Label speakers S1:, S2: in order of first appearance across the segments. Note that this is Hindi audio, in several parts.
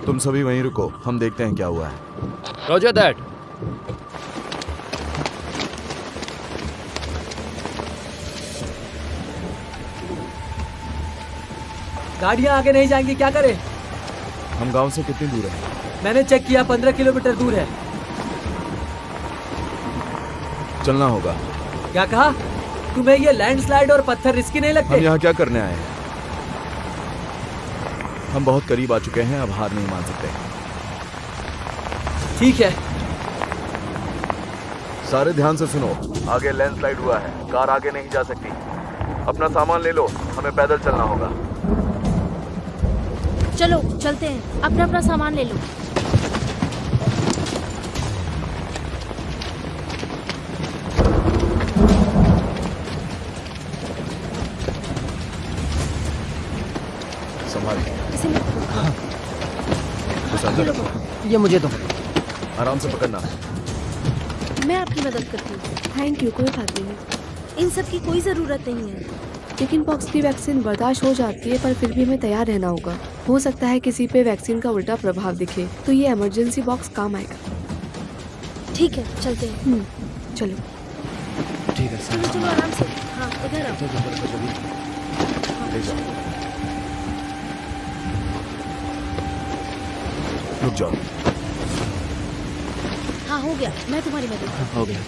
S1: तुम सभी वहीं रुको, हम देखते हैं क्या हुआ है।
S2: Roger that.
S3: गाड़ियाँ आगे नहीं जाएंगी, क्या करें?
S1: हम गांव से कितनी दूर हैं?
S3: मैंने चेक किया, 15 किलोमीटर दूर है।
S1: चलना होगा।
S3: क्या कहा? तुम्हें ये लैंडस्लाइड और पत्थर रिस्की नहीं लगते?
S1: हम यहाँ क्या करने आए हैं? हम बहुत करीब आ चुके हैं, अब हार नहीं मान सकते।
S3: ठीक है।
S1: सारे ध्यान से सुनो, आगे लैंडस्लाइड हुआ है, कार आगे नहीं जा सकती। अपना सामान ले लो, हमें पैदल चलना होगा।
S4: चलो चलते हैं, अपना अपना सामान ले लो।
S1: संभाल।
S4: इसे मत पकड़ो।
S1: बस अंदर रखो।
S2: ये मुझे दो।
S1: आराम से पकड़ना।
S4: मैं आपकी मदद करती हूँ।
S5: थैंक यू, कोई बात नहीं।
S4: इन सब की कोई ज़रूरत नहीं है।
S5: चिकन पॉक्स की वैक्सीन बर्दाश्त हो जाती है, पर फिर भी हमें तैयार रहना होगा। हो सकता है किसी पे वैक्सीन का उल्टा प्रभाव दिखे, तो ये इमरजेंसी बॉक्स काम आएगा।
S4: ठीक है, चलते हैं।
S5: चलो।
S2: ठीक है
S4: चलो चलो आराम से। हाँ, इधर आओ।
S1: ले जाओ। रुक जाओ।
S4: हाँ, हो गया, मैं तुम्हारी मदद करती हूँ।
S2: हो गया।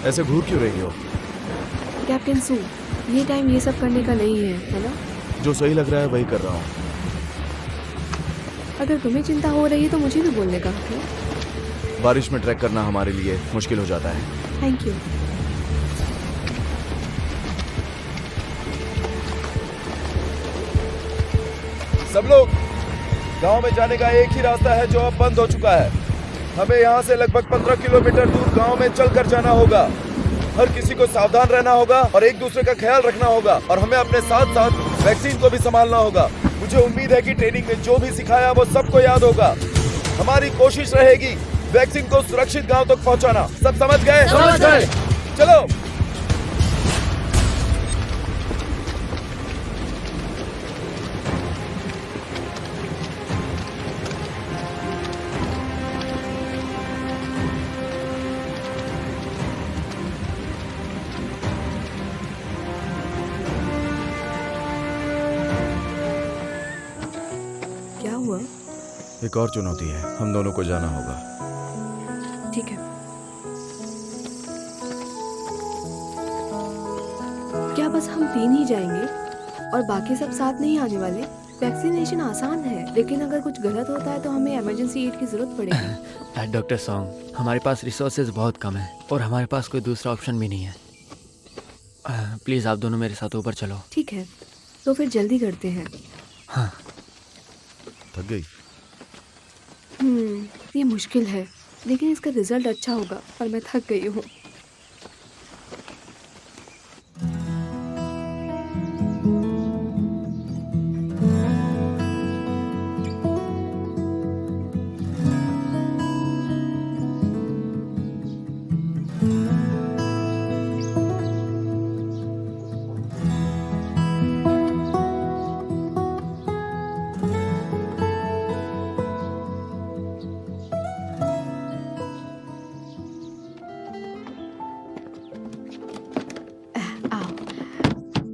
S1: ऐसे घूर क्यों रही हो?
S5: कैप्टन सू, ये टाइम ये सब करने का नहीं है ना?
S1: जो सही लग रहा है वही कर रहा हूँ।
S5: अगर तुम्हें चिंता हो रही है तो मुझे भी बोलने का हक है।
S1: बारिश में ट्रैक करना हमारे लिए मुश्किल हो जाता है।
S5: Thank you.
S1: सब लोग, गांव में जाने का एक ही रास्ता है जो अब बंद हो चुका है। हमें यहाँ से लगभग 15 किलोमीटर दूर गांव में चलकर जाना होगा। हर किसी को सावधान रहना होगा और एक दूसरे का ख्याल रखना होगा, और हमें अपने साथ साथ वैक्सीन को भी संभालना होगा। मुझे उम्मीद है कि ट्रेनिंग में जो भी सिखाया वो सबको याद होगा। हमारी कोशिश रहेगी वैक्सीन को सुरक्षित गांव तक पहुंचाना। सब समझ गए?
S4: समझ गए।
S1: चलो।
S5: क्या हुआ?
S1: एक और चुनौती है, हम दोनों को जाना होगा।
S5: ठीक है। क्या बस हम 3 ही जाएंगे और बाकी सब साथ नहीं आने वाले? वैक्सीनेशन आसान है, लेकिन अगर कुछ गलत होता है तो हमें इमरजेंसी एड की जरूरत पड़ेगी।
S2: डॉक्टर सॉन्ग, हमारे पास रिसोर्सेज बहुत कम है और हमारे पास कोई दूसरा ऑप्शन भी नहीं है। प्लीज़ आप दोनों मेरे साथ ऊपर चलो।
S5: ठीक है, तो फिर जल्दी करते हैं।
S2: हाँ।
S1: थक गई?
S5: ये मुश्किल है, लेकिन इसका रिजल्ट अच्छा होगा, पर मैं थक गई हूँ।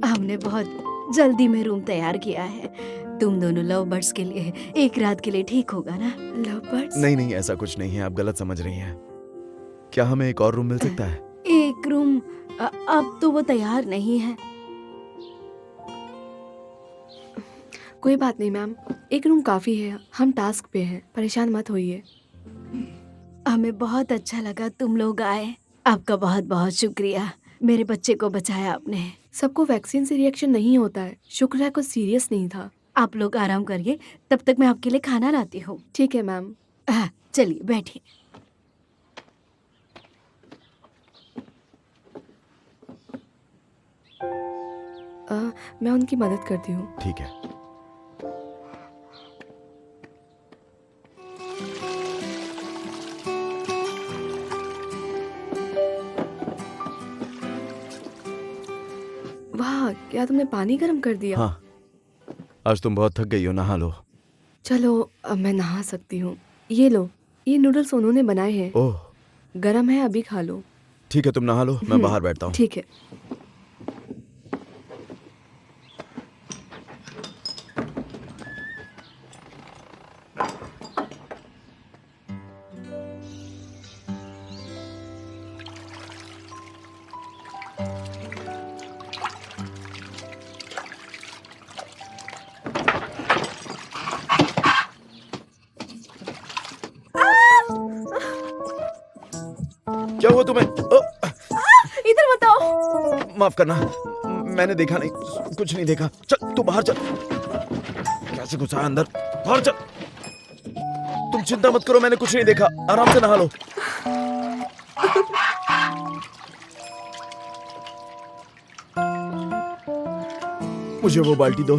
S6: हमने बहुत जल्दी में रूम तैयार किया है। तुम दोनों लव बर्ड्स के लिए एक रात के लिए ठीक होगा ना?
S5: Love birds?
S1: नहीं, ऐसा कुछ नहीं है, आप गलत समझ रही हैं। क्या हमें एक और रूम मिल सकता है?
S6: एक रूम अब तो वो तैयार नहीं है।
S5: कोई बात नहीं मैम, एक रूम काफी है। हम टास्क पे हैं, परेशान मत होइए।
S6: हमें बहुत अच्छा लगा तुम लोग आए। आपका बहुत बहुत शुक्रिया। मेरे बच्चे को बचाया आपने।
S5: सबको वैक्सीन से रिएक्शन नहीं होता है। शुक्र है कुछ सीरियस नहीं था।
S6: आप लोग आराम करिए, तब तक मैं आपके लिए खाना लाती हूँ।
S5: ठीक है मैम।
S6: चलिए बैठिए।
S5: मैं उनकी मदद करती हूँ।
S1: ठीक है।
S5: वाह, क्या क्या तुमने पानी गर्म कर दिया?
S1: हाँ, आज तुम बहुत थक गई हो, नहा लो।
S5: चलो अब मैं नहा सकती हूँ। ये लो, ये नूडल्स उन्होंने बनाए हैं,
S1: ओह
S5: गरम है, अभी खा लो।
S1: ठीक है, तुम नहा लो, मैं बाहर बैठता हूँ।
S5: ठीक है।
S1: क्या हुआ तुम्हें?
S5: इधर बताओ।
S1: माफ करना, मैंने देखा नहीं, कुछ नहीं देखा। चल तू बाहर चल। कैसे घुसा है अंदर? बाहर चल। तुम चिंता मत करो, मैंने कुछ नहीं देखा। आराम से नहा लो। मुझे वो बाल्टी दो।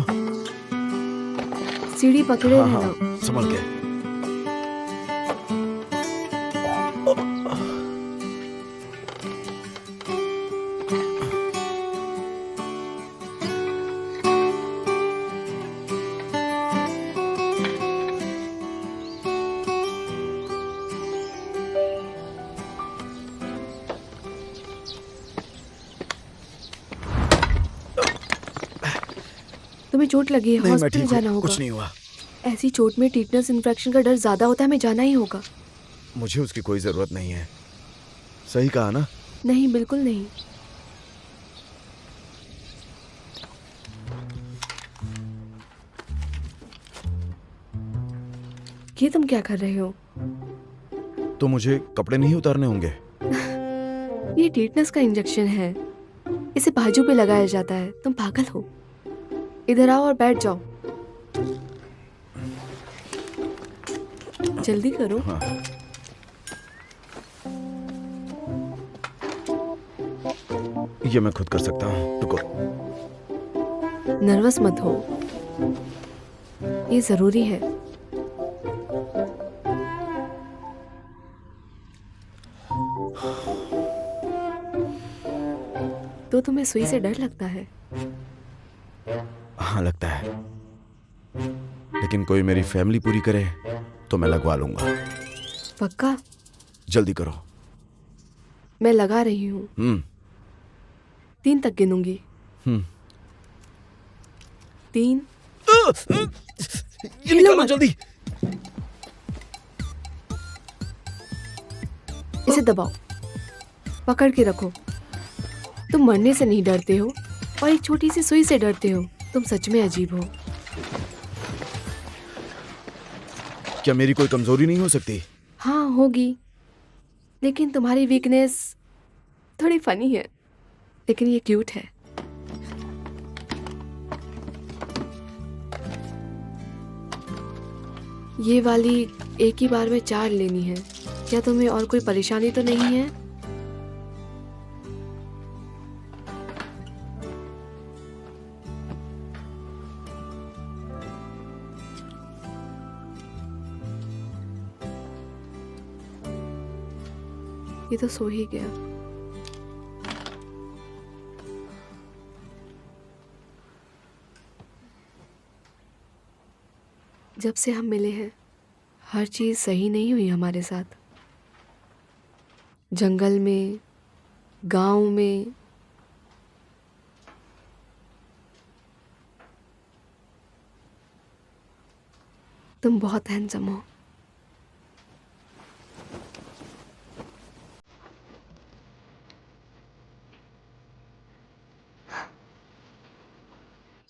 S5: सीढ़ी पकड़े
S1: हाँ
S5: रहना।
S1: हाँ, संभल के।
S5: तुम्हें चोट लगी है,
S1: नहीं, मैं
S5: हॉस्पिटल
S1: ठीक
S5: जाना
S1: हूँ,
S5: होगा।
S1: कुछ नहीं हुआ।
S5: ऐसी चोट में टीटनस इन्फेक्शन का डर ज्यादा होता है, हमें जाना ही होगा।
S1: मुझे उसकी कोई जरूरत नहीं है। सही कहा ना?
S5: नहीं, बिल्कुल नहीं। ये तुम क्या कर रहे हो?
S1: तो मुझे कपड़े नहीं उतारने होंगे?
S5: ये टीटनस का इंजेक्शन है, इसे बाजू पे लगाया जाता है। तुम पागल हो? इधर आओ और बैठ जाओ। जल्दी करो।
S1: हाँ। ये मैं खुद कर सकता हूँ, रुको।
S5: नर्वस मत हो, ये जरूरी है। तो तुम्हें सुई से डर लगता है?
S1: हाँ लगता है, लेकिन कोई मेरी फैमिली पूरी करे तो मैं लगवा लूंगा।
S5: पक्का?
S1: जल्दी करो।
S5: मैं लगा रही हूँ। 3 तक गिनूंगी। 3।
S1: ये निकालो जल्दी।
S5: इसे दबाओ, पकड़ के रखो। तुम मरने से नहीं डरते हो और एक छोटी सी सुई से डरते हो। तुम सच में अजीब हो।
S1: क्या मेरी कोई कमजोरी नहीं हो सकती?
S5: हाँ होगी, लेकिन तुम्हारी वीकनेस थोड़ी फनी है, लेकिन ये क्यूट है। ये वाली एक ही बार में 4 लेनी है। क्या तुम्हें और कोई परेशानी तो नहीं है? ये तो सो ही गया। जब से हम मिले हैं, हर चीज सही नहीं हुई हमारे साथ। जंगल में, गांव में, तुम बहुत हैंडसम हो।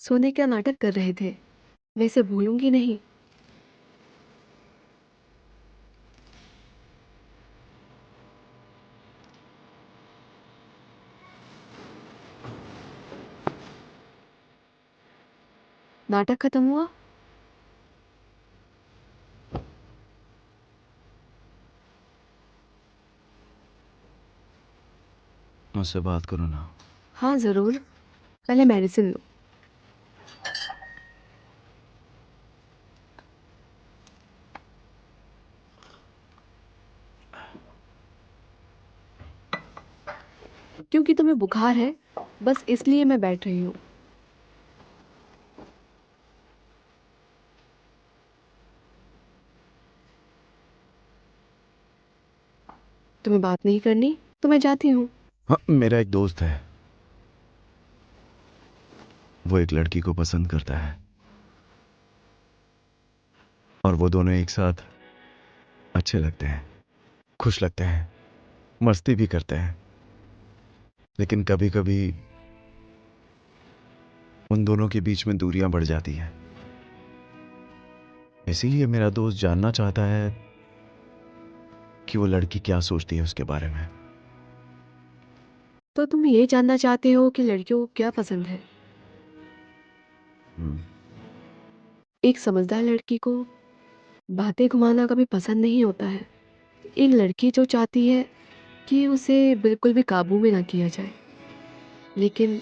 S5: सोने का नाटक कर रहे थे, वैसे भूलूंगी नहीं। नाटक खत्म हुआ?
S1: मुझसे बात करो ना।
S5: हाँ जरूर, पहले मेडिसिन लो। क्योंकि तुम्हें बुखार है, बस इसलिए मैं बैठ रही हूँ। तुम्हें बात नहीं करनी तो मैं जाती हूँ।
S1: हाँ, मेरा एक दोस्त है, वो एक लड़की को पसंद करता है और वो दोनों एक साथ अच्छे लगते हैं, खुश लगते हैं, मस्ती भी करते हैं, लेकिन कभी कभी उन दोनों के बीच में दूरियां बढ़ जाती हैं। इसीलिए मेरा दोस्त जानना चाहता है कि वो लड़की क्या सोचती है उसके बारे में।
S5: तो तुम ये जानना चाहते हो कि लड़कियों को क्या पसंद है? एक समझदार लड़की को बातें घुमाना कभी पसंद नहीं होता है। एक लड़की जो चाहती है कि उसे बिल्कुल भी काबू में ना किया जाए, लेकिन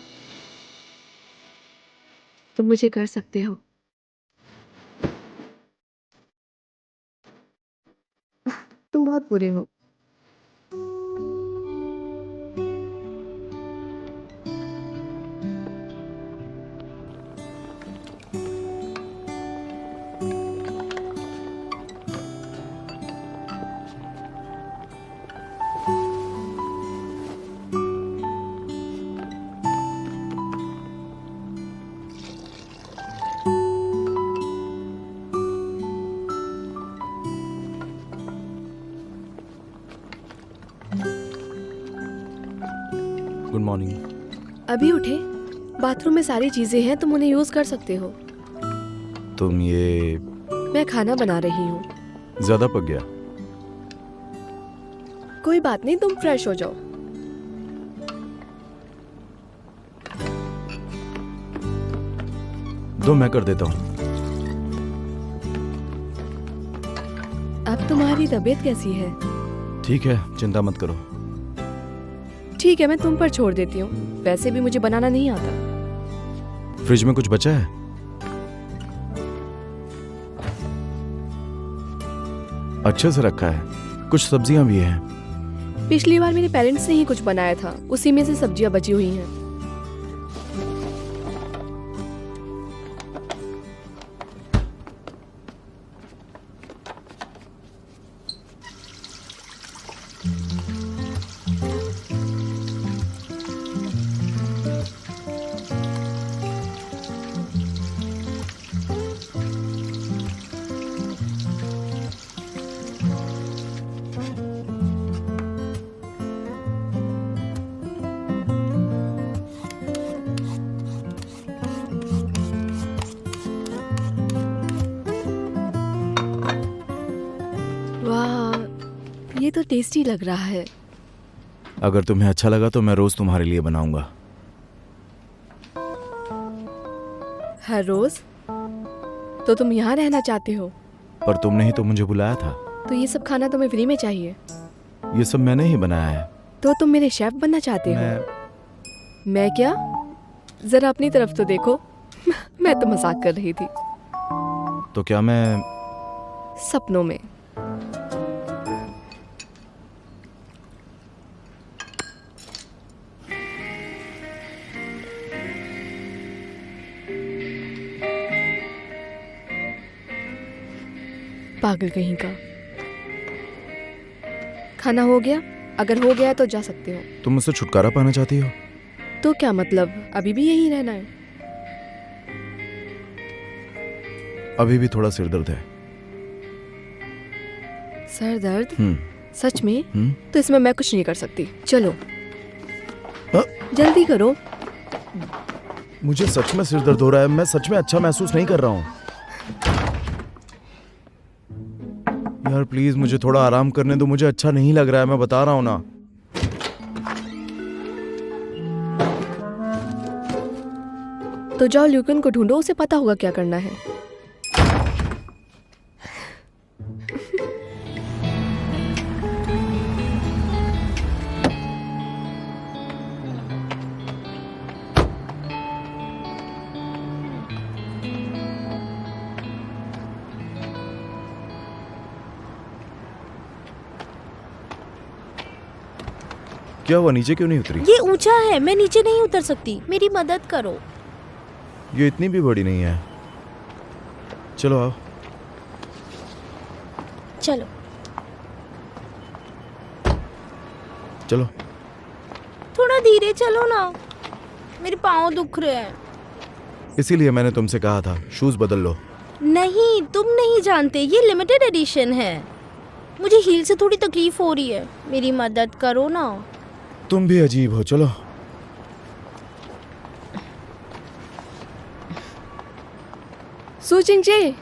S5: तुम मुझे कर सकते हो। तुम बहुत बुरे हो।
S1: Good morning.
S5: अभी उठे? बाथरूम में सारी चीजें हैं, तुम उन्हें यूज कर सकते हो।
S1: तुम ये
S5: मैं खाना बना रही हूँ।
S1: ज्यादा पक गया।
S5: कोई बात नहीं, तुम फ्रेश हो जाओ।
S1: दो, मैं कर देता हूँ।
S5: अब तुम्हारी तबीयत कैसी है?
S1: ठीक है, चिंता मत करो।
S5: ठीक है, मैं तुम पर छोड़ देती हूँ। वैसे भी मुझे बनाना नहीं आता।
S1: फ्रिज में कुछ बचा है? अच्छे से रखा है, कुछ सब्जियां भी हैं।
S5: पिछली बार मेरे पेरेंट्स ने ही कुछ बनाया था, उसी में से सब्जियां बची हुई हैं। वाह, ये तो टेस्टी लग रहा है।
S1: अगर तुम्हें अच्छा लगा तो मैं रोज तुम्हारे लिए बनाऊंगा।
S5: हर रोज? तो तुम यहाँ रहना चाहते हो?
S1: पर तुमने ही तो मुझे बुलाया था।
S5: तो ये सब खाना तुम्हें फ्री में चाहिए?
S1: ये सब मैंने ही बनाया है।
S5: तो तुम मेरे शेफ बनना चाहते हो? मैं क्या? जरा अपनी तरफ तो देखो। मैं तो मजाक कर रही थी।
S1: तो क्या मैं
S5: सपनों में। पागल कहीं का। खाना हो गया? अगर हो गया तो जा सकते हो।
S1: तुम मुझसे छुटकारा पाना चाहती हो?
S5: तो क्या मतलब, अभी भी यहीं रहना है?
S1: अभी भी थोड़ा सिर दर्द है।
S5: सर दर्द? सच में? तो इसमें मैं कुछ नहीं कर सकती। चलो जल्दी करो।
S1: मुझे सच में सिर दर्द हो रहा है। मैं सच में अच्छा महसूस नहीं कर रहा हूँ। यार प्लीज मुझे थोड़ा आराम करने दो। मुझे अच्छा नहीं लग रहा है, मैं बता रहा हूँ ना।
S5: तो जाओ ल्यूकन को ढूंढो, उसे पता होगा क्या करना है।
S1: क्या हुआ, नीचे क्यों नहीं उतरी?
S4: ये ऊंचा है, मैं नीचे नहीं उतर सकती, मेरी मदद करो।
S1: ये इतनी भी बड़ी नहीं है। चलो आओ।
S4: चलो।
S1: चलो।
S4: थोड़ा धीरे चलो ना, मेरे पाँव दुख रहे हैं।
S1: इसीलिए मैंने तुमसे कहा था शूज बदल लो।
S4: नहीं, तुम नहीं जानते, ये लिमिटेड एडिशन है। मुझे हील से थोड़ी तकलीफ हो रही है, मेरी मदद करो ना।
S1: तुम भी अजीब हो। चलो।
S5: सूचिंग जे,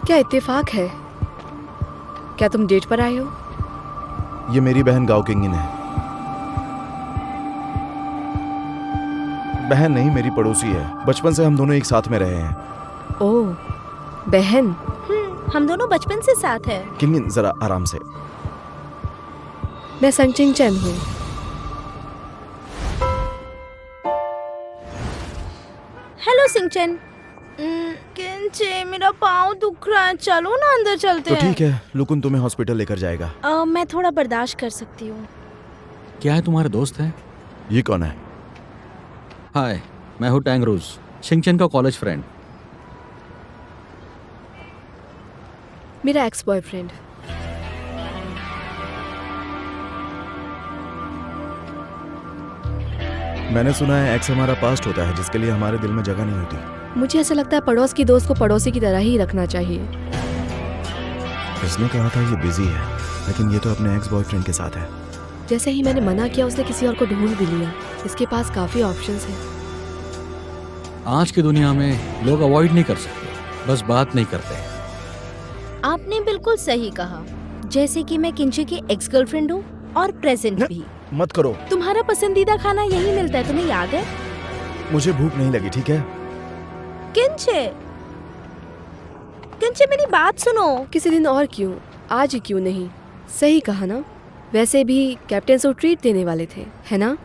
S5: क्या इत्तेफाक है? क्या तुम डेट पर आए हो?
S1: ये मेरी बहन गाओ किंगिन है। बहन नहीं, मेरी पड़ोसी है। बचपन से हम दोनों एक साथ में रहे हैं।
S5: ओह, बहन।
S4: हम दोनों बचपन से साथ हैं।
S1: किंगिन जरा आराम से।
S5: मैं संचिंग चैन हूँ।
S4: हेलो सिंचन। किंचे, मेरा पाँव दुख रहा है, चलो ना अंदर चलते
S1: तो
S4: हैं।
S1: ठीक है, लुकुन तुम्हें हॉस्पिटल लेकर जाएगा।
S4: मैं थोड़ा बर्दाश्त कर सकती हूँ।
S7: क्या है, तुम्हारे दोस्त हैं?
S1: ये कौन है?
S7: हाय, मैं हूँ टैंग रोज, शिंगचन का कॉलेज फ्रेंड।
S5: मेरा एक्स बॉयफ्रेंड।
S1: मैंने सुना है एक्स हमारा पास्ट होता है जिसके लिए हमारे दिल में जगह नहीं होती।
S5: मुझे ऐसा लगता है पड़ोस की दोस्त को पड़ोसी की तरह ही रखना चाहिए।
S1: इसने कहा था ये बिजी है, लेकिन ये तो अपने एक्स बॉयफ्रेंड के साथ है।
S5: जैसे ही मैंने मना किया उसने किसी और को ढूंढ भी लिया। इसके पास काफी ऑप्शंस हैं।
S7: आज की दुनिया में लोग अवॉइड नहीं कर सकते, बस बात नहीं करते।
S4: आपने बिल्कुल सही कहा। जैसे कि मैं किंचे की एक्स गर्लफ्रेंड हूँ और प्रेजेंट भी।
S1: मत करो।
S4: तुम्हारा पसंदीदा खाना यही मिलता है, तुम्हें याद है?
S1: मुझे भूख नहीं लगी, ठीक है?
S4: किंचे, किंचे मेरी बात सुनो।
S5: किसी दिन और क्यों, आज ही क्यों नहीं? सही कहा ना? वैसे भी कैप्टन से ट्रीट देने वाले थे, है ना?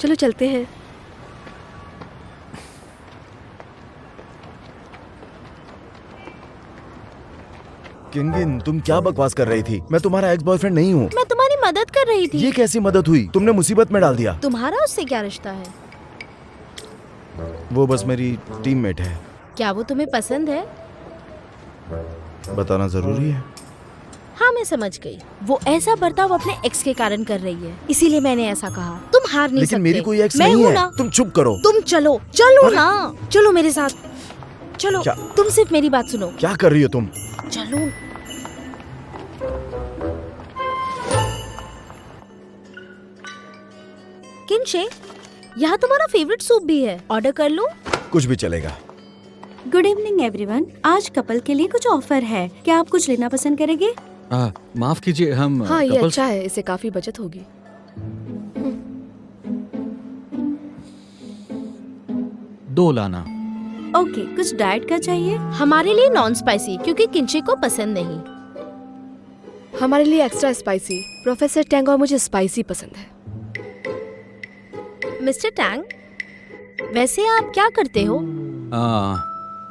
S5: चलो चलते हैं।
S1: किंगिन, तुम क्या बकवास कर रही थी? मैं तुम्हारा एक्स बॉयफ्रेंड नहीं हूँ।
S4: मैं तुम्हारी मदद कर रही थी।
S1: ये कैसी मदद हुई? तुमने मुसीबत में डाल दिया।
S4: तुम्हारा उससे क्या रिश्ता है?
S1: वो बस मेरी टीममेट है।
S4: क्या वो तुम्हें पसंद है?
S1: बताना जरूरी है?
S4: हाँ, मैं समझ गई। वो ऐसा बर्ताव अपने एक्स के कारण कर रही है, इसीलिए मैंने ऐसा कहा। तुम हार नहीं सकते।
S1: लेकिन मेरी कोई एक्स
S4: मैं
S1: नहीं
S4: हूँ
S1: है।
S4: ना।
S1: तुम चुप करो।
S4: तुम चलो, चलो
S1: अरे-
S4: ना, चलो मेरे साथ। चलो,
S1: क्या?
S4: तुम सिर्फ मेरी बात सुनो।
S1: क्या कर रही हो तुम?
S4: चलो। किंचे, यहाँ तुम्हारा फेवरेट सूप भी है, ऑर्डर कर लो।
S1: कुछ भी चलेगा।
S6: Good evening everyone. आज कपल के लिए कुछ ऑफर है, क्या आप कुछ लेना पसंद करेंगे?
S7: माफ कीजिए, हम
S5: हाँ, ये
S7: couples-
S5: अच्छा है, इससे काफी बचत होगी।
S7: 2 लाना।
S6: ओके, कुछ डाइट का चाहिए?
S4: हमारे लिए नॉन स्पाइसी, क्योंकि किंचे को पसंद नहीं।
S5: हमारे लिए एक्स्ट्रा स्पाइसी। प्रोफेसर टैंग और मुझे स्पाइसी पसंद है।
S4: मिस्टर टैंग, वैसे आप क्या करते हो?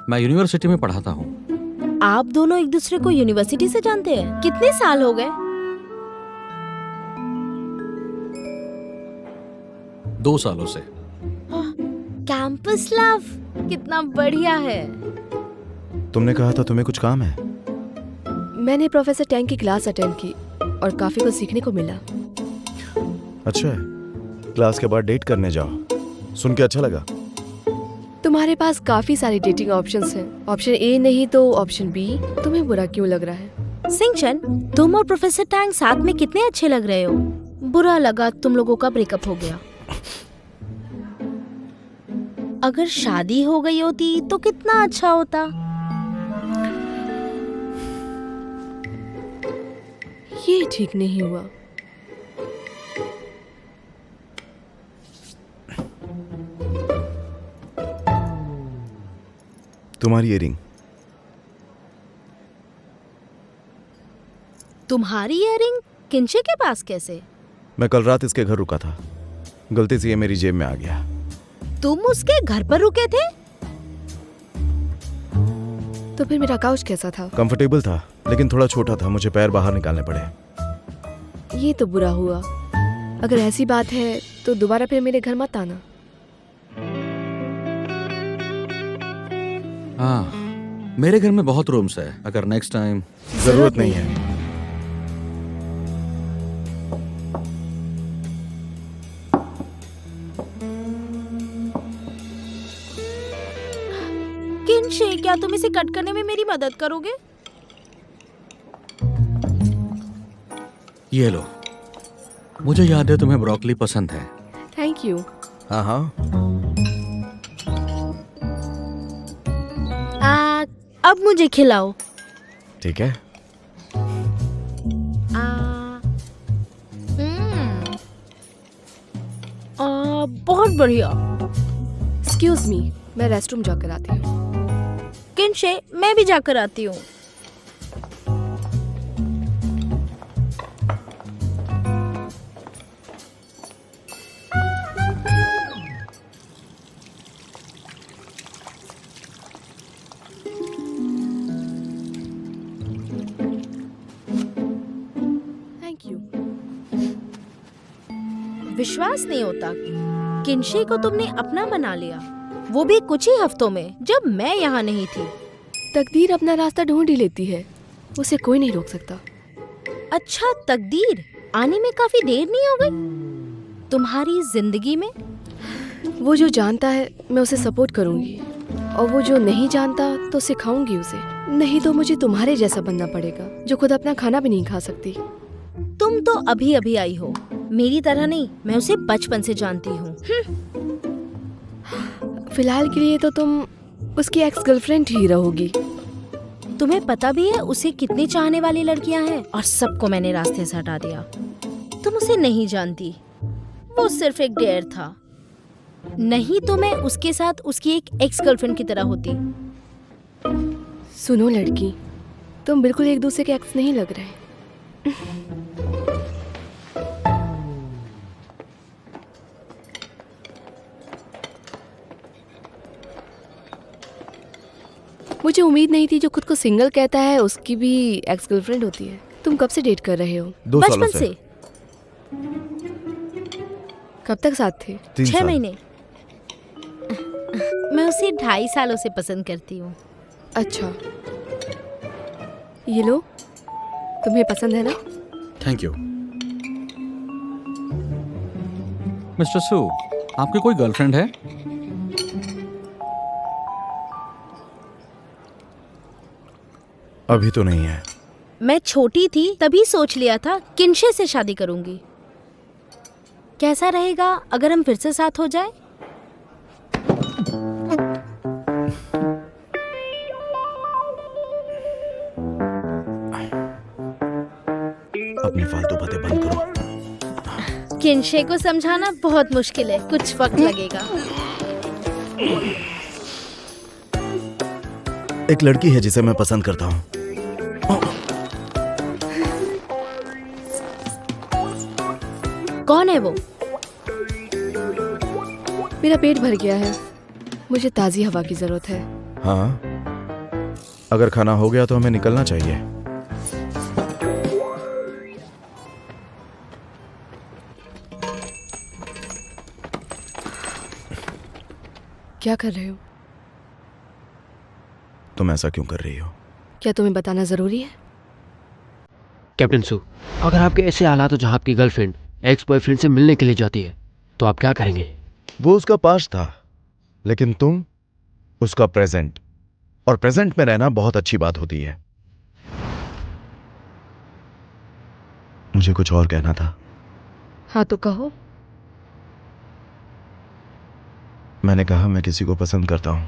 S7: मैं यूनिवर्सिटी में पढ़ाता हूँ।
S4: आप दोनों एक दूसरे को यूनिवर्सिटी से जानते हैं? कितने साल हो गए?
S7: 2 सालों से।
S4: कैंपस लव, कितना बढ़िया है।
S1: तुमने कहा था तुम्हें कुछ काम है।
S5: मैंने प्रोफेसर टैंग की क्लास अटेंड की और काफी कुछ सीखने को मिला।
S1: अच्छा है, क्लास के बाद डेट करने जाओ। सुन के अच्छा लगा।
S5: तुम्हारे पास काफी सारी डेटिंग ऑप्शंस हैं। ऑप्शन ए नहीं तो ऑप्शन बी। तुम्हें बुरा क्यों लग रहा है?
S4: सिंचन, तुम और प्रोफेसर टैंग साथ में कितने अच्छे लग रहे हो। बुरा लगा तुम लोगों का ब्रेकअप हो गया। अगर शादी हो गई होती तो कितना अच्छा होता।
S5: ये ठीक नहीं हुआ।
S1: तुम्हारी इयरिंग।
S4: तुम्हारी इयरिंग किंचे के पास कैसे?
S1: मैं कल रात इसके घर रुका था, गलती से ये मेरी जेब में आ गया।
S4: तुम उसके घर पर रुके थे?
S5: तो फिर मेरा काउच कैसा था?
S1: कंफर्टेबल था, लेकिन थोड़ा छोटा था, मुझे पैर बाहर निकालने पड़े।
S5: ये तो बुरा हुआ। अगर ऐसी बात है तो दोबारा फिर मेरे घर मत आना।
S7: हाँ, मेरे घर में बहुत रूम्स है, अगर नेक्स्ट टाइम।
S1: जरूरत नहीं है।
S4: किंशे, क्या तुम इसे कट करने में मेरी मदद करोगे?
S7: ये लो, मुझे याद है तुम्हें ब्रोकली पसंद है।
S5: Thank you.
S1: हाँ हाँ,
S4: अब मुझे खिलाओ।
S1: ठीक है।
S4: बहुत बढ़िया।
S5: एक्सक्यूज मी, मैं रेस्टरूम जाकर आती हूँ।
S4: किंशे, मैं भी जाकर आती हूँ।
S5: Thank you.
S4: विश्वास नहीं होता, किंशे को तुमने अपना बना लिया, वो भी कुछ ही हफ्तों में, जब मैं यहाँ नहीं थी।
S5: तकदीर अपना रास्ता ढूंढ ही लेती है, उसे कोई नहीं रोक सकता।
S4: अच्छा, तकदीर आने में काफी देर नहीं हो गई तुम्हारी जिंदगी में?
S5: वो जो जानता है मैं उसे सपोर्ट करूंगी, और वो जो नहीं जानता तो सिखाऊंगी उसे। नहीं तो मुझे तुम्हारे जैसा बनना पड़ेगा, जो खुद अपना खाना भी नहीं खा सकती।
S4: तुम तो अभी अभी आई हो, मेरी तरह नहीं, मैं उसे बचपन से जानती हूँ।
S5: फिलहाल के लिए तो तुम उसकी एक्स गर्लफ्रेंड ही रहोगी।
S4: तुम्हें पता भी है उसे कितनी चाहने वाली लड़कियां हैं, और सबको मैंने रास्ते से हटा दिया। तुम उसे नहीं जानती, वो सिर्फ एक डेयर था। नहीं तो मैं उसके साथ उसकी एक एक्स गर्लफ्रेंड की तरह होती।
S5: सुनो लड़की, तुम बिल्कुल एक दूसरे के एक्स नहीं लग रहे। मुझे उम्मीद नहीं थी जो खुद को सिंगल कहता है उसकी भी एक्स गर्लफ्रेंड होती है। तुम कब से डेट कर रहे हो?
S1: 2 सालों
S4: बचपन से।
S5: कब तक साथ थे?
S1: 3
S4: 6
S1: साल।
S4: महीने। मैं उसे 2.5 सालों से पसंद करती हूँ।
S5: अच्छा, ये लो, तुम्हें पसंद है ना?
S7: Thank you. मिस्टर सू, आपकी कोई गर्लफ्रेंड है?
S1: अभी तो नहीं है।
S4: मैं छोटी थी तभी सोच लिया था किंशे से शादी करूंगी। कैसा रहेगा अगर हम फिर से साथ हो जाए?
S1: अपनी फालतू बातें बंद करो।
S4: किंशे को समझाना बहुत मुश्किल है, कुछ वक्त लगेगा।
S1: एक लड़की है जिसे मैं पसंद करता हूँ।
S4: कौन है वो?
S5: मेरा पेट भर गया है, मुझे ताज़ी हवा की जरूरत है।
S1: हाँ, अगर खाना हो गया तो हमें निकलना चाहिए।
S5: क्या कर रहे हो?
S1: तुम ऐसा क्यों कर रही हो?
S5: क्या तुम्हें बताना जरूरी है?
S2: कैप्टन सू, अगर आपके ऐसे हालात हो जहाँ आपकी गर्लफ्रेंड एक्स बॉयफ्रेंड से मिलने के लिए जाती है, तो आप क्या करेंगे?
S1: वो उसका पास्ट था, लेकिन तुम उसका प्रेजेंट, और प्रेजेंट में रहना बहुत अच्छी बात होती है। मुझे कुछ और कहना था।
S5: हाँ तो कहो।
S1: मैंने कहा मैं किसी को पसंद करता हूँ,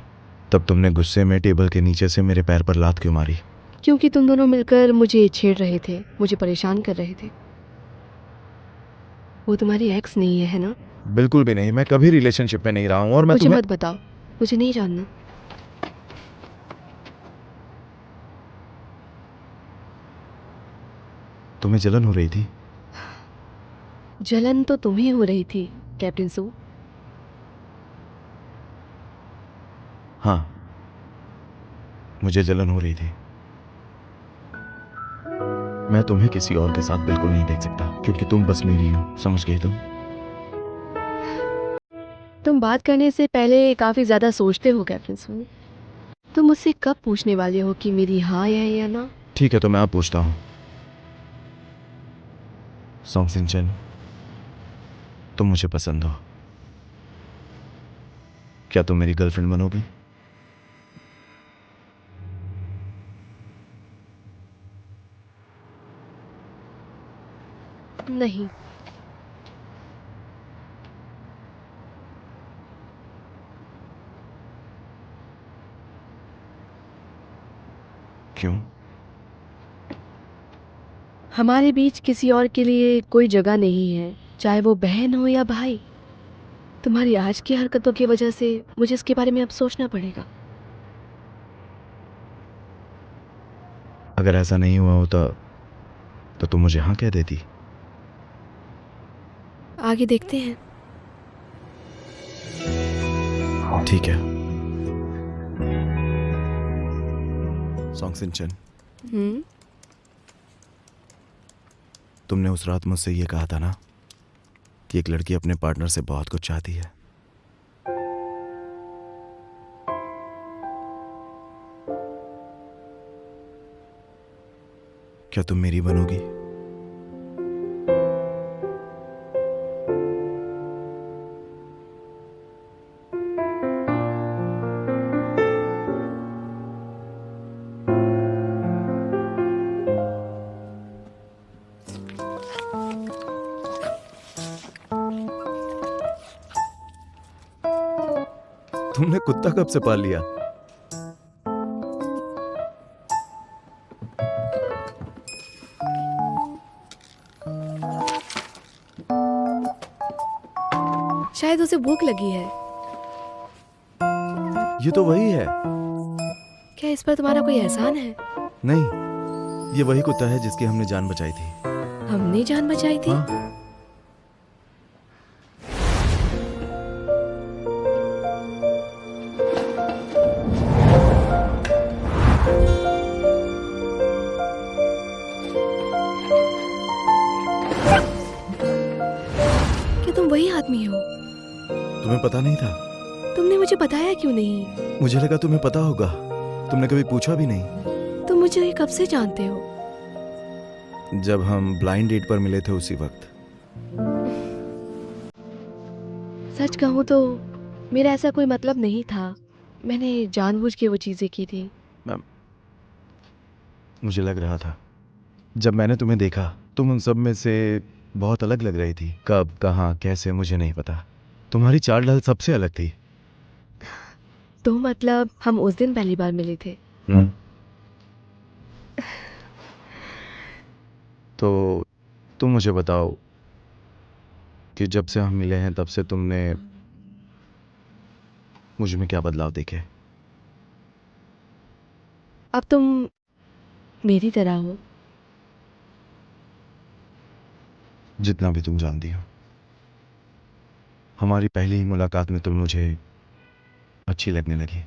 S1: तब तुमने गुस्से में टेबल के नीचे से मेरे पैर पर लात क्यों मारी?
S5: क्योंकि तुम दोनों मिलकर मुझे छेड़ रहे थे, मुझे परेशान कर रहे थे। वो तुम्हारी एक्स नहीं है ना?
S1: बिल्कुल भी नहीं, मैं कभी रिलेशनशिप में नहीं रहा हूँ। और मैं
S5: मुझे
S1: तुम्हें
S5: मत बताओ, मुझे नहीं जानना।
S1: तुम्हें जलन हो रही थी?
S5: जलन तो तुम्हें हो रही थी कैप्टन सू।
S1: हाँ, मुझे जलन हो रही थी। मैं तुम्हें किसी और के साथ बिल्कुल नहीं देख सकता, क्योंकि तुम बस मेरी हो, समझ गई तुम?
S5: तुम बात करने से पहले काफ़ी ज़्यादा सोचते हो कैप्टन सुन। तुम मुझसे कब पूछने वाले हो कि मेरी हाँ है या ना?
S1: ठीक है, तो मैं अब पूछता हूँ। सॉन्ग सिंचन, तुम मुझे पसंद हो, क्या तुम मेरी गर्लफ्रेंड बनोगी?
S5: नहीं।
S1: क्यों?
S5: हमारे बीच किसी और के लिए कोई जगह नहीं है, चाहे वो बहन हो या भाई। तुम्हारी आज की हरकतों की वजह से मुझे इसके बारे में अब सोचना पड़ेगा।
S1: अगर ऐसा नहीं हुआ होता तो तुम मुझे हाँ कह देती।
S5: आगे देखते हैं।
S1: ठीक है। सॉन्ग सिंचन, तुमने उस रात मुझसे ये कहा था ना कि एक लड़की अपने पार्टनर से बहुत कुछ चाहती है। क्या तुम मेरी बनोगी? तुमने कुत्ता कब से पाल लिया?
S5: शायद उसे भूख लगी है।
S1: ये तो वही है।
S5: क्या इस पर तुम्हारा कोई एहसान है?
S1: नहीं, ये वही कुत्ता है जिसकी हमने जान बचाई थी।
S5: हमने जान बचाई थी?
S1: हाँ।
S5: क्या तुम वही आदमी हो?
S1: तुम्हें पता नहीं था?
S5: तुमने मुझे बताया क्यों नहीं?
S1: मुझे लगा तुम्हें पता होगा, तुमने कभी पूछा भी नहीं।
S5: तुम मुझे कब से जानते हो?
S1: जब हम ब्लाइंड डेट पर मिले थे उसी वक्त।
S5: सच कहूँ तो मेरा ऐसा कोई मतलब नहीं था। मैंने जानबूझ के वो चीज़ें की थी।
S1: मुझे लग रहा था जब मैंने तुम्हें देखा, तुम उन सब में से बहुत अलग लग रही थी। कब, कहाँ, कैसे, मुझे नहीं पता। तुम्हारी चाल ढाल सबसे अलग थी।
S5: तो मतलब हम उस दिन पहली बार मिले थे?
S1: तो तुम मुझे बताओ कि जब से हम मिले हैं तब से तुमने मुझ में क्या बदलाव देखे?
S5: अब तुम मेरी तरह हो।
S1: जितना भी तुम जानती हो। हमारी पहली ही मुलाकात में तुम मुझे अच्छी लगने लगी।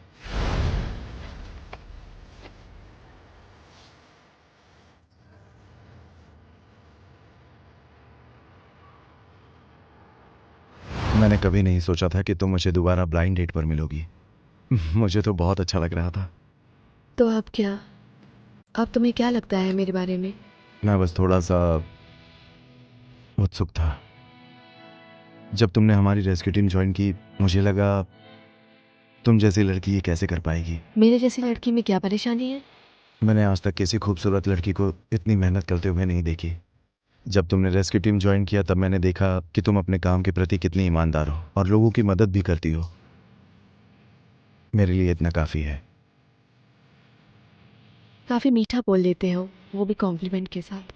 S1: मैंने कभी नहीं सोचा था कि तुम मुझे दोबारा ब्लाइंड डेट पर मिलोगी। मुझे तो बहुत अच्छा लग रहा था।
S5: तो अब क्या? अब तुम्हें क्या लगता है मेरे बारे में?
S1: मैं बस थोड़ा सा उत्सुक था। जब तुमने हमारी रेस्क्यू टीम ज्वाइन की, मुझे लगा तुम जैसी लड़की ये कैसे कर पाएगी।
S5: मेरे जैसी लड़की में क्या परेशानी है?
S1: मैंने आज तक किसी खूबसूरत लड़की को इतनी मेहनत करते हुए नहीं देखी। जब तुमने रेस्क्यू टीम ज्वाइन किया तब मैंने देखा कि तुम अपने काम के प्रति कितनी ईमानदार हो और लोगों की मदद भी करती हो। मेरे लिए इतना काफ़ी है।
S5: काफ़ी मीठा बोल लेते हो, वो भी कॉम्प्लीमेंट के साथ।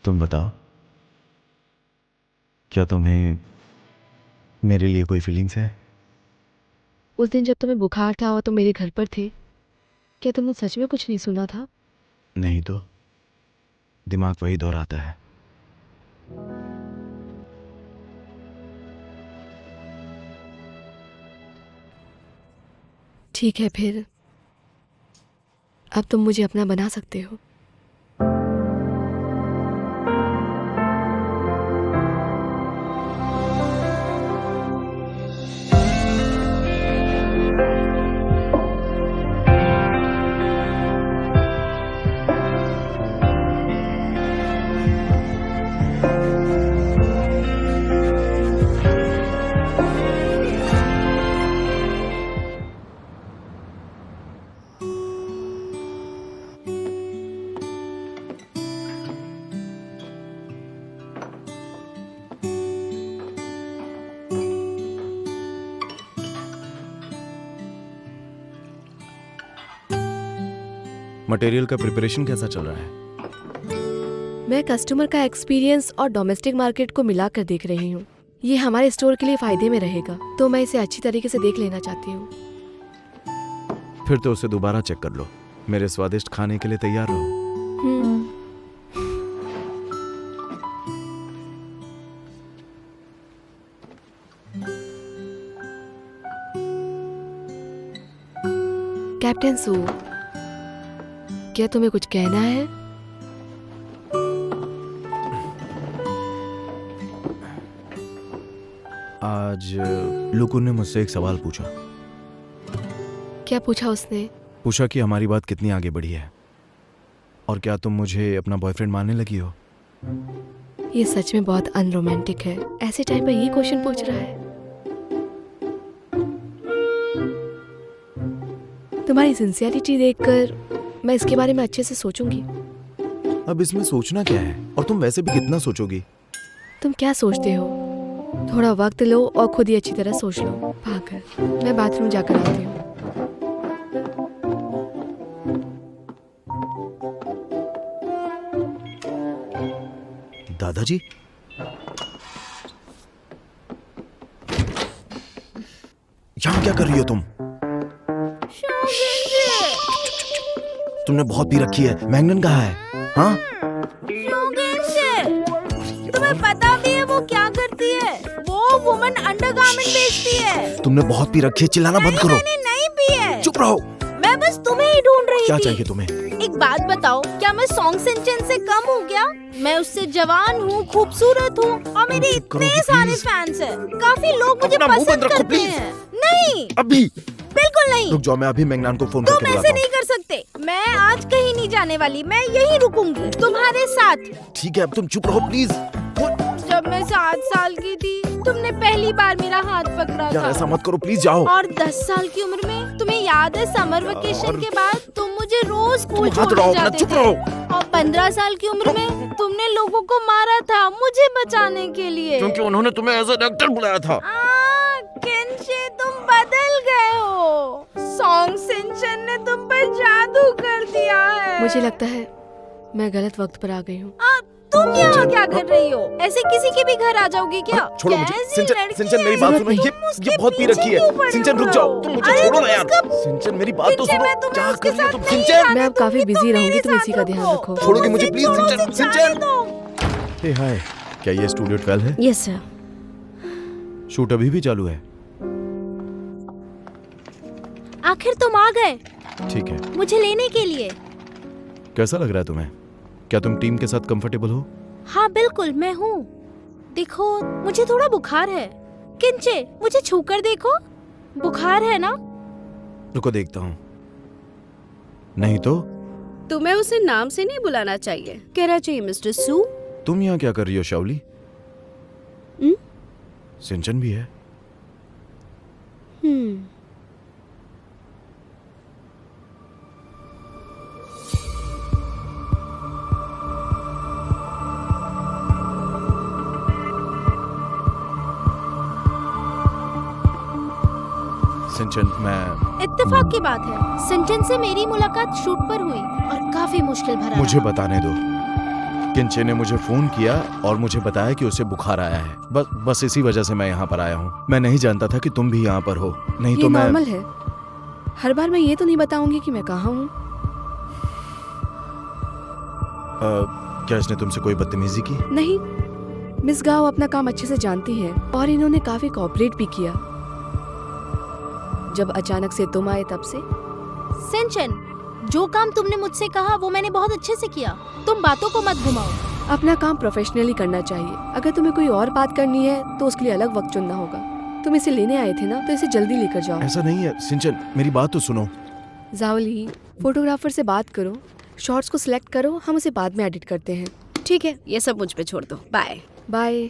S1: तुम बताओ, क्या तुम्हें मेरे लिए कोई फीलिंग्स है?
S5: उस दिन जब तुम्हें बुखार था और तुम मेरे घर पर थे, क्या तुमने सच में कुछ नहीं सुना था?
S1: नहीं तो दिमाग वही दोहराता है।
S5: ठीक है फिर, अब तुम मुझे अपना बना सकते हो।
S1: मटेरियल का प्रिपरेशन कैसा चल रहा है?
S5: मैं कस्टमर का एक्सपीरियंस और डोमेस्टिक मार्केट को मिलाकर देख रही हूँ। ये हमारे स्टोर के लिए फायदे में रहेगा, तो मैं इसे अच्छी तरीके से देख लेना चाहती हूँ।
S1: फिर तो उसे दोबारा चेक कर लो। मेरे स्वादिष्ट खाने के लिए तैयार रहो।
S5: कैप्टन सू, क्या तुम्हें कुछ कहना है?
S1: आज लुकुन ने मुझसे एक सवाल पूछा।
S5: क्या पूछा उसने?
S1: पूछा कि हमारी बात कितनी आगे बढ़ी है और क्या तुम मुझे अपना बॉयफ्रेंड मानने लगी हो।
S5: ये सच में बहुत अनरोमांटिक है, ऐसे टाइम पर ये क्वेश्चन पूछ रहा है। तुम्हारी सिंसियरिटी देखकर मैं इसके बारे में अच्छे से सोचूंगी।
S1: अब इसमें सोचना क्या है, और तुम वैसे भी कितना सोचोगी।
S5: तुम क्या सोचते हो? थोड़ा वक्त लो और खुद ही अच्छी तरह सोच लो। भागकर मैं बाथरूम जाकर आती हूँ।
S1: दादाजी, यहाँ क्या कर रही हो तुम? तुमने बहुत पी रखी है। मैंगन कहाँ है? हाँ?
S4: तुम्हें पता भी है वो क्या करती है? वो वुमन अंडरगारमेंट बेचती है।
S1: तुमने बहुत पी रखी है, चिल्लाना बंद करो।
S4: मैंने नहीं पी है।
S1: चुप रहो।
S4: मैं बस तुम्हें ही ढूंढ रही
S1: क्या
S4: थी।
S1: चाहिए तुम्हें?
S4: एक बात बताओ, क्या मैं सॉन्ग सिंचन से कम हूँ क्या? मैं उससे जवान हूँ, खूबसूरत हूँ और मेरे
S1: चुप
S4: इतने
S1: करोगी,
S4: सारे
S1: प्लीज?
S4: फैंस हैं। काफी लोग मुझे
S1: अपना मुंह
S4: पसंद
S1: बंद रखो,
S4: करते
S1: प्लीज।
S4: हैं। नहीं,
S1: अभी
S4: बिल्कुल नहीं।
S1: रुक जाओ, मैं अभी मैंगनान को फोन
S4: तुम
S1: करके
S4: ऐसे
S1: बुलाता
S4: नहीं कर सकते। मैं आज कहीं नहीं जाने वाली, मैं यहीं रुकूंगी तुम्हारे साथ।
S1: हूँ। ठीक है, अब तुम चुप रहो प्लीज।
S4: जब मैं 7 साल की थी, तुमने पहली बार मेरा हाथ पकड़ा
S1: यार
S4: था।
S1: ऐसा मत करो, प्लीज जाओ।
S4: और 10 साल की उम्र में तुम्हें याद है समर वेकेशन के बाद तुम मुझे रोज स्कूल
S1: तुम हाथ
S4: छोड़ने
S1: उठाओ अपना,
S4: जाते
S1: चुप
S4: थे।
S1: रहो।
S4: और 15 साल की उम्र में तुमने लोगों को मारा था मुझे बचाने के लिए।
S1: क्योंकि उन्होंने तुम्हें एज ए एक्टर बुलाया था।
S4: किंचे, तुम बदल गए हो। सॉन्ग सिंचन ने तुम पर जादू कर दिया है।
S5: मुझे लगता है मैं गलत वक्त पर आ गई हूँ।
S4: तुम यहाँ क्या कर रही हो? ऐसे किसी के भी घर आ जाओगी क्या?
S1: छोड़ो मुझे।
S4: कैसी
S1: सिंचन,
S4: लड़की
S1: सिंचन मेरी
S4: है?
S1: बात सुनो।
S4: तुम
S1: ये
S4: उसके
S1: बहुत पी
S4: पीछे
S1: रखी
S4: क्यों
S1: है।
S4: पड़े
S1: सिंचन रुक
S4: हो?
S1: जाओ, तुम मुझे
S4: अरे
S1: छोड़ो
S4: तुम
S1: ना यार।
S4: उसका-
S1: सिंचन मेरी बात तो
S4: सिंचन,
S1: सुनो।
S4: मैं तुम्हें
S1: क्या
S4: उसके
S1: कर रही हो
S4: साथ
S1: तुम?
S4: नहीं
S1: सिंचन,
S4: जाने
S5: मैं अब काफी
S4: दूंगी,
S5: बिजी
S4: तुम
S5: रहूंगी,
S4: मेरे
S5: तुम इसी
S4: साथ
S5: का ध्यान रखो।
S1: छोड़ोगे मुझे
S4: मुझे
S1: प्लीज?
S4: छोड़ो,
S1: सिंचन,
S4: मुझे जाने
S1: सिंचन।
S4: दो।
S1: हे हाय, क्या ये स्टूडियो 12 है?
S4: Yes sir.
S1: शूट अभी भी चालू है?
S4: आखिर तुम आ गए
S1: ठीक है।
S4: मुझे लेने के लिए।
S1: कैसा लग रहा है तुम्हें? क्या तुम टीम के साथ कंफर्टेबल हो?
S4: हाँ बिल्कुल, मैं हूँ। देखो, मुझे थोड़ा बुखार है। किंचे, मुझे छूकर देखो। बुखार है ना?
S1: रुको देखता हूँ। नहीं तो
S8: तुम्हें उसे नाम से नहीं बुलाना चाहिए, कहना चाहिए मिस्टर सू।
S1: तुम यहाँ क्या कर रही हो शावली? सिंचन भी है। सिंचन, मैं
S4: इत्तेफाक की बात है, सिंचन से मेरी मुलाकात शूट पर हुई और काफी मुश्किल भरा
S1: मुझे
S4: रहा।
S1: बताने दो। किंचे ने मुझे फोन किया और मुझे बताया कि उसे बुखार आया है। बस इसी वजह से मैं यहाँ पर आया हूँ। मैं नहीं जानता था कि तुम भी यहाँ पर हो। नहीं
S5: ये
S1: तो मैं
S5: नॉर्मल है। हर बार मैं ये तो नहीं बताऊंगी कि मैं कहाँ हूँ।
S1: क्या इसने तुमसे कोई बदतमीजी की?
S5: नहीं, मिस गाओ अपना काम अच्छे से जानती है और इन्होंने काफी कोऑपरेट भी किया। जब अचानक से तुम आए तब से
S4: सिंचन, जो काम तुमने मुझसे कहा वो मैंने बहुत अच्छे से किया। तुम बातों को मत घुमाओ।
S5: अपना काम प्रोफेशनली करना चाहिए। अगर तुम्हें कोई और बात करनी है तो उसके लिए अलग वक्त चुनना होगा। तुम इसे लेने आए थे ना, तो इसे जल्दी लेकर जाओ।
S1: ऐसा नहीं है सिंचन, मेरी बात तो सुनो।
S5: जावली, फोटोग्राफर से बात करो, शॉट्स को सिलेक्ट करो, हम उसे बाद में एडिट करते हैं।
S8: ठीक है, ये सब मुझ पे छोड़ दो। बाय।
S5: बाय।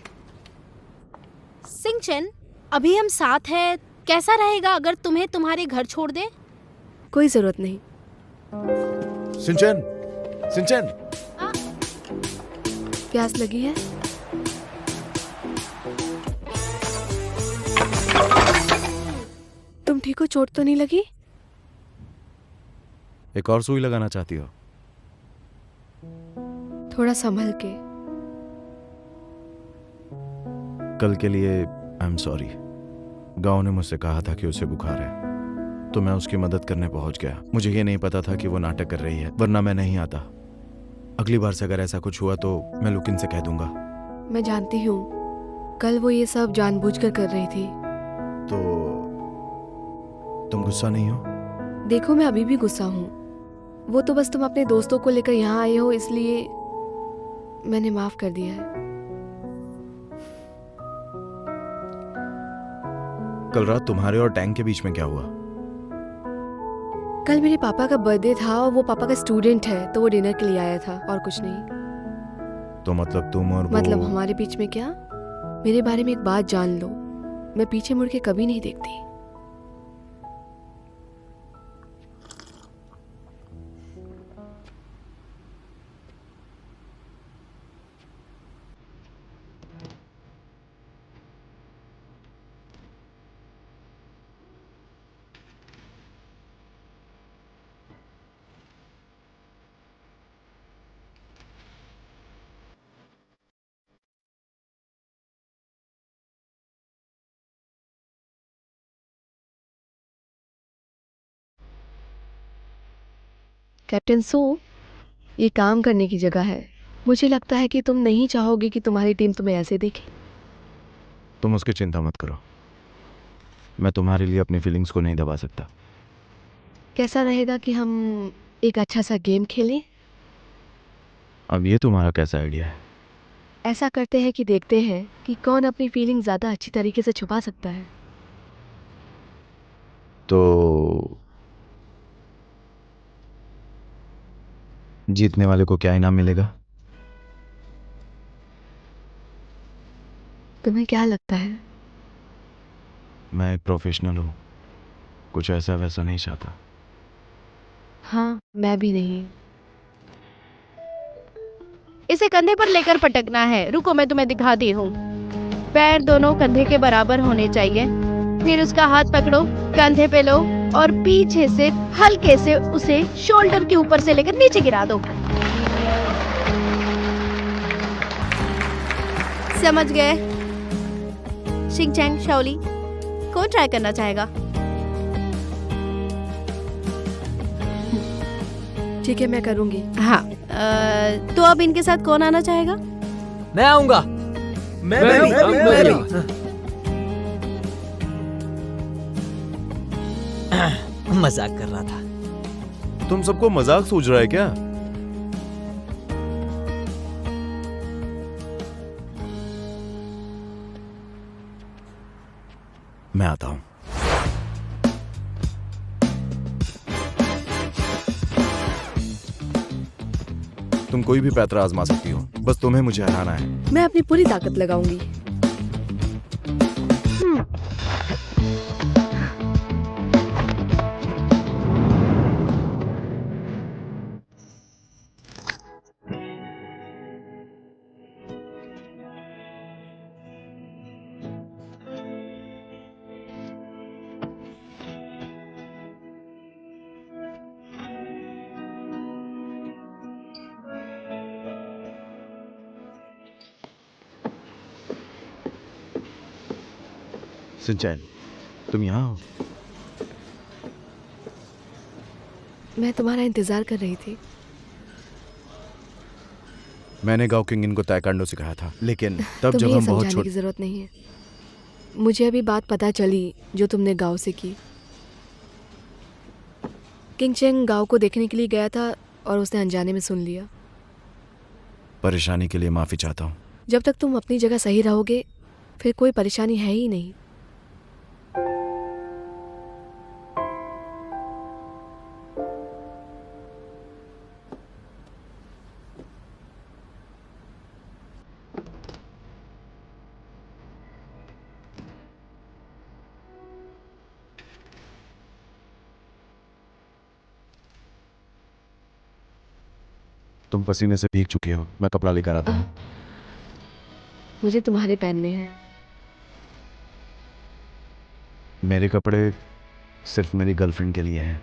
S4: सिंचन, अभी हम साथ हैं। कैसा रहेगा अगर तुम्हें तुम्हारे घर छोड़ दे?
S5: कोई जरूरत नहीं।
S1: सिंचन, सिंचन,
S5: प्यास लगी है? तुम ठीक हो? चोट तो नहीं लगी?
S1: एक और सुई लगाना चाहती हो?
S5: थोड़ा संभल के।
S1: कल के लिए आई एम सॉरी। गांव ने मुझसे कहा था कि उसे बुखार है, तो मैं उसकी मदद करने पहुंच गया। मुझे ये नहीं पता था कि वो नाटक कर रही है, वरना मैं नहीं आता। अगली बार से अगर ऐसा कुछ हुआ तो मैं लुकिन से कह दूंगा।
S5: मैं जानती हूँ, कल वो ये सब जानबूझकर कर रही थी।
S1: तो तुम गुस्सा नहीं हो?
S5: देखो, मैं अभी भी गुस्सा हूँ। वो तो बस तुम अपने दोस्तों को लेकर यहाँ आए हो, इसलिए मैंने माफ कर दिया है।
S1: कल रात तुम्हारे और टैंक के बीच में क्या हुआ?
S5: कल मेरे पापा का बर्थडे था और वो पापा का स्टूडेंट है, तो वो डिनर के लिए आया था और कुछ नहीं।
S1: तो मतलब तुम और वो...
S5: मतलब हमारे बीच में क्या? मेरे बारे में एक बात जान लो, मैं पीछे मुड़ के कभी नहीं देखती। कैप्टन सो, ये काम करने की जगह है। मुझे लगता है कि तुम नहीं चाहोगे कि तुम्हारी टीम तुम्हें ऐसे देखे।
S1: तुम उसकी चिंता मत करो, मैं तुम्हारे लिए अपनी फीलिंग्स को नहीं दबा सकता।
S5: कैसा रहेगा कि हम एक अच्छा सा गेम खेलें?
S1: अब ये तुम्हारा कैसा आइडिया है?
S5: ऐसा करते हैं कि देखते हैं कि कौन अपनी फीलिंग ज़्यादा अच्छी तरीके से छुपा सकता है।
S1: तो जीतने वाले को क्या इनाम मिलेगा?
S5: तुम्हें क्या लगता है?
S1: मैं एक प्रोफेशनल हूँ, कुछ ऐसा वैसा नहीं चाहता।
S5: हाँ, मैं भी नहीं।
S9: इसे कंधे पर लेकर पटकना है। रुको, मैं तुम्हें दिखाती हूँ। पैर दोनों कंधे के बराबर होने चाहिए। फिर उसका हाथ पकड़ो, कंधे पे लो और पीछे से हल्के से उसे शोल्डर के ऊपर से लेकर नीचे गिरा दो। समझ गए? शिंग चैंग, शाओली, कौन ट्राई करना चाहेगा?
S5: ठीक है, मैं करूँगी।
S9: हाँ, तो अब इनके साथ कौन आना चाहेगा?
S3: मैं आऊंगा।
S2: मैं भी।
S3: मजाक कर रहा था।
S1: तुम सबको मजाक सूझ रहा है क्या? मैं आता हूं। तुम कोई भी पैतरा आजमा सकती हो, बस तुम्हें मुझे हराना है।
S5: मैं अपनी पूरी ताकत लगाऊंगी।
S1: सिंचैन, तुम यहाँ हो?
S5: मैं तुम्हारा इंतजार कर रही थी।
S1: मैंने गांव किंग को ताइक्वांडो सिखाया था, लेकिन तब जब
S5: तुम्हें
S1: हम बहुत
S5: समझाने की
S1: छोटे...
S5: जरूरत नहीं है। मुझे अभी बात पता चली जो तुमने गांव से की। किंग चेंग गांव को देखने के लिए गया था और उसने अनजाने में सुन लिया।
S1: परेशानी के लिए माफी चाहता हूँ।
S5: जब तक तुम अपनी जगह सही रहोगे, फिर कोई परेशानी है ही नहीं।
S1: तुम पसीने से भीग चुकी हो, मैं कपड़ा लेकर आता हूँ।
S5: मुझे तुम्हारे पहनने हैं।
S1: मेरे कपड़े सिर्फ मेरी गर्लफ्रेंड के लिए हैं।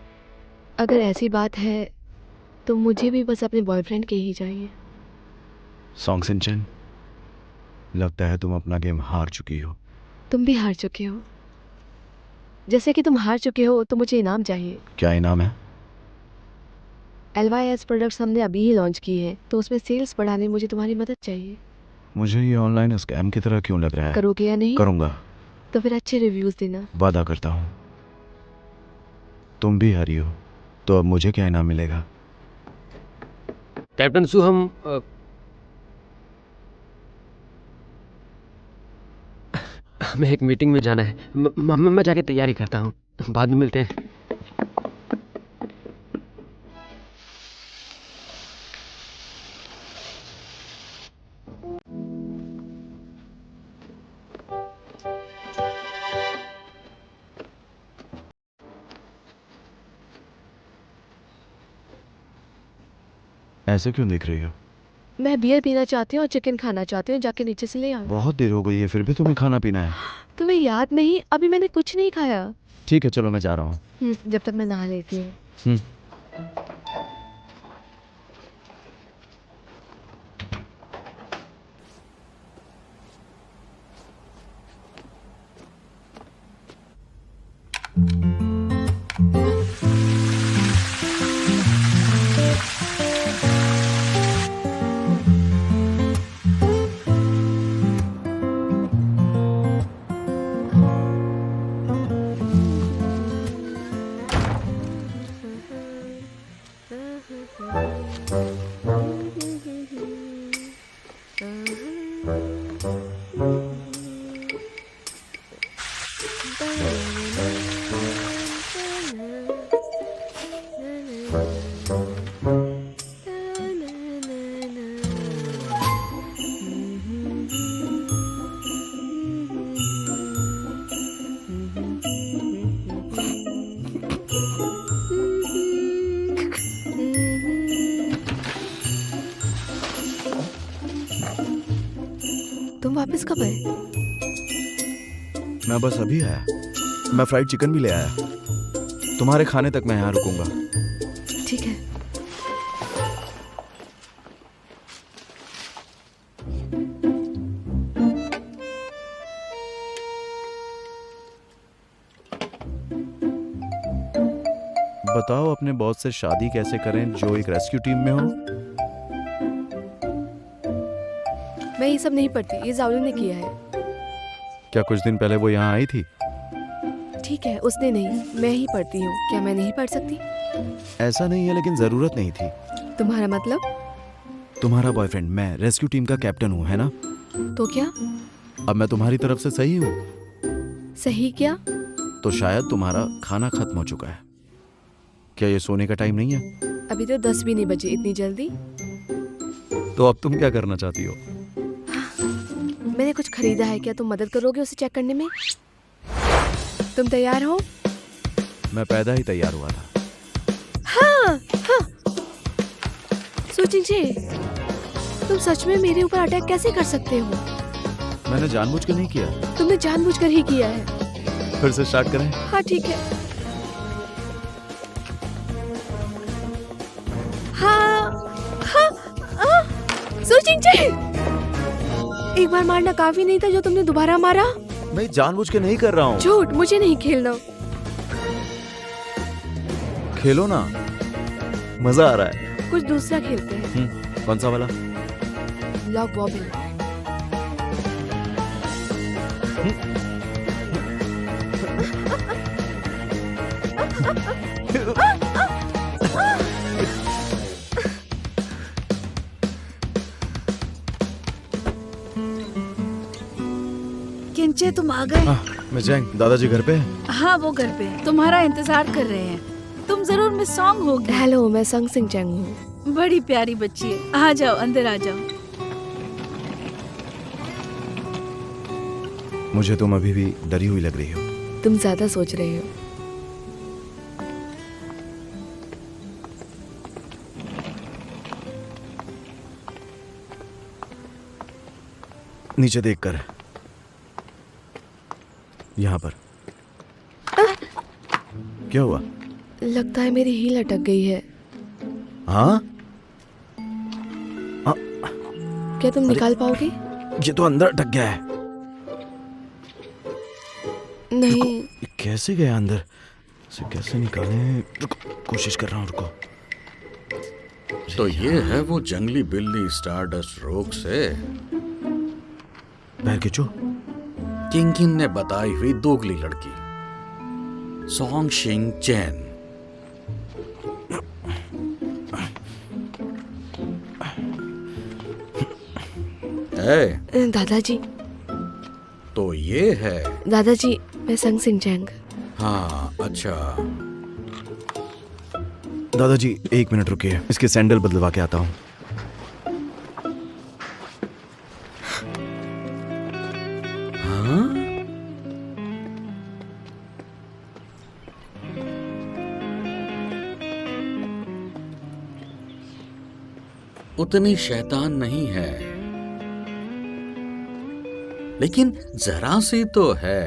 S5: अगर ऐसी बात है तो मुझे भी बस अपने बॉयफ्रेंड के ही चाहिए।
S1: सॉन्ग सिंचन, लगता है तुम अपना गेम हार चुकी हो।
S5: तुम भी हार चुके हो। जैसे कि तुम हार चुके हो तो मुझे इनाम चाहिए।
S1: क्या इनाम है?
S5: LYS प्रोडक्ट्स हमने अभी ही लॉन्च की है, तो उसमें सेल्स बढ़ाने में मुझे तुम्हारी मदद चाहिए।
S1: मुझे ये ऑनलाइन स्कैम की तरह क्यों लग रहा है?
S5: करोगे या नहीं?
S1: करूँगा,
S5: तो फिर अच्छे रिव्यूज देना।
S1: वादा करता हूँ। तुम भी हारी हो, तो अब मुझे क्या इनाम मिलेगा?
S10: कैप्टन सू, हमें एक मीटिंग में जाना है। मैं जाके तैयारी करता हूँ, बाद में मिलते हैं।
S1: ऐसे क्यों देख रही हो?
S5: मैं बियर पीना चाहती हूँ और चिकन खाना चाहती हूँ, जाके नीचे से ले आओ।
S1: बहुत देर हो गई है, फिर भी तुम्हें खाना पीना है?
S5: तुम्हें याद नहीं? अभी मैंने कुछ नहीं खाया।
S1: ठीक है, चलो मैं जा रहा हूँ।
S5: जब तक मैं नहा लेती हूँ। तुम वापस कब आए?
S1: मैं बस अभी आया। मैं फ्राइड चिकन भी ले आया। तुम्हारे खाने तक मैं यहाँ रुकूंगा।
S5: ठीक है।
S1: बताओ, अपने बॉस से शादी कैसे करें जो एक रेस्क्यू टीम में हो?
S5: मैं ये सब नहीं पढ़ती, ये जावलू ने किया है।
S1: क्या कुछ दिन पहले वो यहाँ आई थी?
S5: ठीक है, उसने नहीं, मैं ही पढ़ती हूँ। क्या मैं नहीं पढ़ सकती?
S1: ऐसा नहीं है, लेकिन जरूरत नहीं थी।
S5: तुम्हारा मतलब?
S1: तुम्हारा बॉयफ्रेंड, मैं रेस्क्यू टीम का कैप्टन हूँ, है ना?
S5: तो क्या?
S1: अब मैं तुम्हारी तरफ से सही हूँ।
S5: सही क्या?
S1: तो शायद तुम्हारा खाना खत्म हो चुका है। क्या ये सोने का टाइम नहीं है?
S5: अभी तो 10 भी नहीं बजे, इतनी जल्दी?
S1: तो अब तुम क्या करना चाहती हो?
S5: मैंने कुछ खरीदा है, क्या तुम मदद करोगे उसे चेक करने में? तुम तैयार हो?
S1: मैं पैदा ही तैयार हुआ था।
S5: हाँ, हाँ। सोचिंग, तुम सच में मेरे ऊपर अटैक कैसे कर सकते हो?
S1: मैंने जानबूझ के नहीं किया।
S5: तुमने जानबूझकर ही किया है।
S1: फिर से स्टार्ट करें?
S5: हाँ ठीक है। हाँ, हाँ, हाँ। सोचिंग, एक बार मारना काफी नहीं था जो तुमने दोबारा मारा?
S1: मैं जानबूझ के नहीं कर रहा हूँ।
S5: झूठ, मुझे नहीं खेलना।
S1: खेलो ना, मजा आ रहा है।
S5: कुछ दूसरा खेलते हैं।
S1: कौन सा वाला?
S5: लॉक वॉबिल।
S6: किंचे, तुम आ गए?
S1: मैं जैंग, दादाजी घर पे हैं?
S6: हाँ, वो घर पे हैं। तुम्हारा इंतजार कर रहे हैं। तुम जरूर मिस सॉन्ग होगी।
S5: हेलो, मैं संग सिंह चंग हूँ।
S6: बड़ी प्यारी बच्ची है। आ जाओ, अंदर आ जाओ।
S1: मुझे तुम अभी भी डरी हुई लग रही हो।
S5: तुम ज्यादा सोच रहे हो।
S1: नीचे देखकर। यहाँ पर। क्या हुआ?
S5: लगता है मेरी हील अटक गई है।
S1: हाँ,
S5: क्या तुम निकाल पाओगे?
S1: ये तो अंदर अटक गया है।
S5: नहीं।
S1: ये कैसे गया अंदर? इसे कैसे निकालें? रुको, कोशिश कर रहा हूँ, रुको।
S7: तो ये है वो जंगली बिल्ली स्टारडस्ट रोग से
S1: पैर खींचो।
S7: किंकिन ने बताई हुई दोगली लड़की सॉन्ग शिंग चैन। है
S5: दादाजी।
S7: तो ये है।
S5: दादाजी, मैं संग सिंह चैंग।
S7: हाँ, अच्छा।
S1: दादाजी 1 मिनट रुकिए, इसके सैंडल बदलवा के आता हूँ।
S7: हाँ? उतनी शैतान नहीं है, लेकिन जरा सी तो है।